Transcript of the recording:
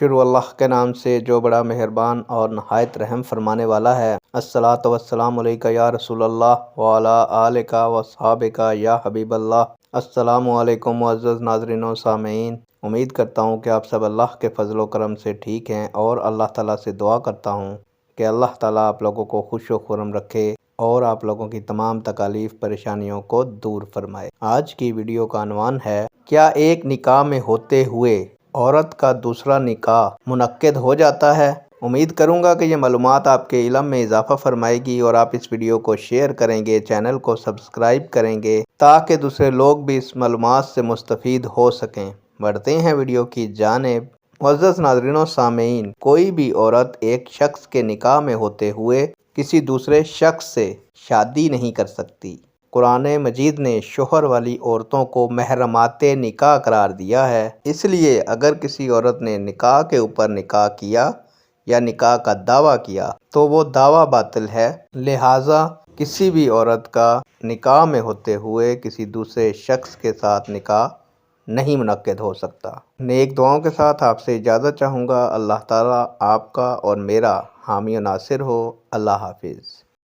شروع اللہ کے نام سے جو بڑا مہربان اور نہایت رحم فرمانے والا ہے۔ الصلاۃ والسلام علیکہ یا رسول اللہ وعلی آلک واصحابک یا حبیب اللہ۔ السلام علیکم معزز ناظرین و سامعین، امید کرتا ہوں کہ آپ سب اللہ کے فضل و کرم سے ٹھیک ہیں، اور اللہ تعالیٰ سے دعا کرتا ہوں کہ اللہ تعالیٰ آپ لوگوں کو خوش و خرم رکھے اور آپ لوگوں کی تمام تکالیف پریشانیوں کو دور فرمائے۔ آج کی ویڈیو کا عنوان ہے، کیا ایک نکاح میں ہوتے ہوئے عورت کا دوسرا نکاح منعقد ہو جاتا ہے؟ امید کروں گا کہ یہ معلومات آپ کے علم میں اضافہ فرمائے گی، اور آپ اس ویڈیو کو شیئر کریں گے، چینل کو سبسکرائب کریں گے تاکہ دوسرے لوگ بھی اس معلومات سے مستفید ہو سکیں۔ بڑھتے ہیں ویڈیو کی جانب۔ معزز ناظرین و سامعین، کوئی بھی عورت ایک شخص کے نکاح میں ہوتے ہوئے کسی دوسرے شخص سے شادی نہیں کر سکتی۔ قرآن مجید نے شوہر والی عورتوں کو محرمات نکاح قرار دیا ہے، اس لیے اگر کسی عورت نے نکاح کے اوپر نکاح کیا یا نکاح کا دعویٰ کیا تو وہ دعویٰ باطل ہے، لہٰذا کسی بھی عورت کا نکاح میں ہوتے ہوئے کسی دوسرے شخص کے ساتھ نکاح نہیں منعقد ہو سکتا۔ نیک دعاؤں کے ساتھ آپ سے اجازت چاہوں گا۔ اللہ تعالیٰ آپ کا اور میرا حامی و ناصر ہو۔ اللہ حافظ۔